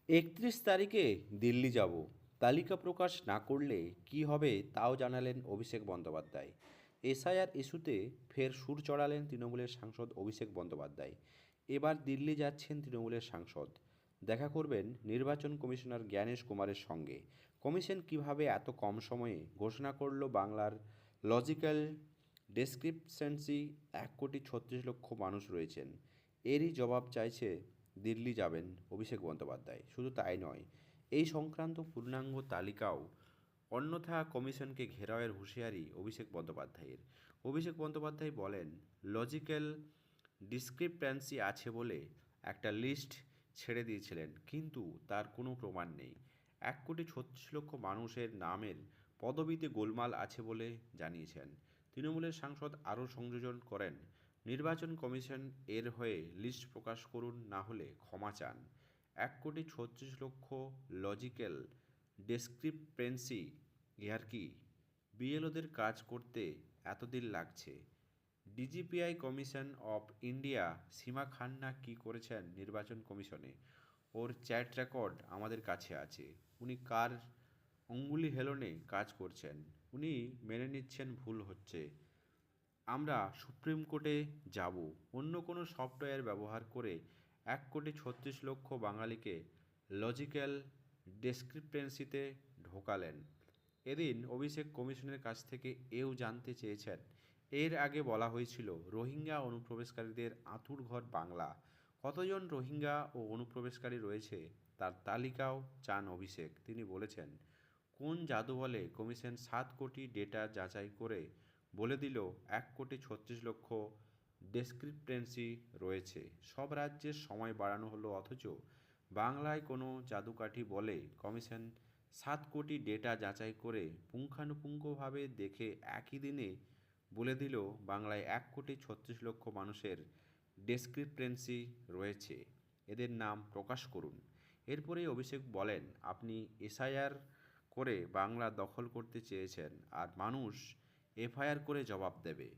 ৩১ তারিখে দিল্লি যাব, তালিকা প্রকাশ না করলে কী হবে তাও জানালেন অভিষেক বন্দ্যোপাধ্যায়। এসআইআর ইস্যুতে ফের সুর চড়ালেন তৃণমূলের সাংসদ অভিষেক বন্দ্যোপাধ্যায়। এবার দিল্লি যাচ্ছেন তৃণমূলের সাংসদ, দেখা করবেন নির্বাচন কমিশনার জ্ঞানেশ কুমারের সঙ্গে। কমিশন কিভাবে এত কম সময়ে ঘোষণা করল বাংলার লজিক্যাল ডেসক্রিপশনসি ১,৩৬,০০,০০০ মানুষ রয়েছেন, এরই জবাব চাইছে দিল্লি যাবেন অভিষেক বন্দ্যোপাধ্যায়। শুধু তাই নয়, এই সংক্রান্ত পূর্ণাঙ্গ তালিকাও অন্যথা কমিশনকে ঘেরাওয়ের হুঁশিয়ারি অভিষেক বন্দ্যোপাধ্যায়ের। অভিষেক বন্দ্যোপাধ্যায় বলেন, লজিক্যাল ডিসক্রিপ্যান্সি আছে বলে একটা লিস্ট ছেড়ে দিয়েছিলেন, কিন্তু তার কোনো প্রমাণ নেই। ১,৩৬,০০,০০০ মানুষের নামের পদবিতে গোলমাল আছে বলে জানিয়েছেন। তৃণমূলের সাংসদ আরও সংযোজন করেন, নির্বাচন কমিশন এর হয়ে লিস্ট প্রকাশ করুন, না হলে ক্ষমা চান। ১,৩৬,০০,০০০ লজিক্যাল ডেসক্রিপেন্সি ইয়ার্কি, বিএলওদের কাজ করতে এতদিন লাগছে। ডিজিপিআই কমিশন অফ ইন্ডিয়া সীমা খান্না কী করেছেন নির্বাচন কমিশনে, ওর চ্যাট রেকর্ড আমাদের কাছে আছে। উনি কার অঙ্গুলি হেলনে কাজ করছেন, উনি মেনে নিচ্ছেন ভুল হচ্ছে। আমরা সুপ্রিম কোর্টে যাব, অন্য কোনো সফটওয়্যার ব্যবহার করে ১,৩৬,০০,০০০ বাঙালিকে লজিক্যাল ডেসক্রিপেন্সিতে ঢোকালেন। এদিন অভিষেক কমিশনের কাছ থেকে এও জানতে চেয়েছেন, এর আগে বলা হয়েছিল রোহিঙ্গা অনুপ্রবেশকারীদের আঁতুড়ঘর বাংলা। কতজন রোহিঙ্গা ও অনুপ্রবেশকারী রয়েছে তার তালিকাও চান অভিষেক। তিনি বলেছেন, কোন জাদু বলে কমিশন ৭ কোটি ডেটা যাচাই করে বলে দিল ১,৩৬,০০,০০০ ডেসক্রিপেন্সি রয়েছে। সব রাজ্যের সময় বাড়ানো হলো, অথচ বাংলায় কোনো জাদুকাঠি বলে কমিশন ৭ কোটি ডেটা যাচাই করে পুঙ্খানুপুঙ্খভাবে দেখে একই দিনে বলে দিল বাংলায় ১,৩৬,০০,০০০ মানুষের ডেসক্রিপেন্সি রয়েছে, এদের নাম প্রকাশ করুন। এরপরেই অভিষেক বলেন, আপনি এসআইআর করে বাংলা দখল করতে চেয়েছেন, আর মানুষ এফআইআর করে জবাব দেবে।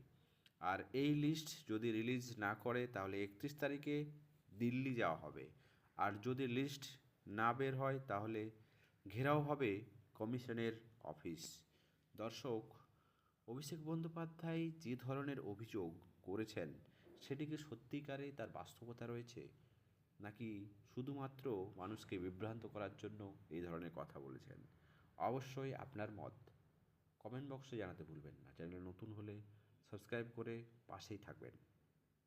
আর এই লিস্ট যদি রিলিজ না করে তাহলে ৩১ তারিখে দিল্লি যাওয়া হবে, আর যদি লিস্ট না বের হয় তাহলে ঘেরাও হবে কমিশনের অফিস। দর্শক, অভিষেক বন্দ্যোপাধ্যায় যে ধরনের অভিযোগ করেছেন সেটি কি সত্যিকারে তার বাস্তবতা রয়েছে, নাকি শুধুমাত্র মানুষকে বিভ্রান্ত করার জন্য এই ধরনের কথা বলেছেন? অবশ্যই আপনার মত কমেন্ট বক্সে জানাতে ভুলবেন না। চ্যানেল নতুন হলে সাবস্ক্রাইব করে পাশেই থাকবেন।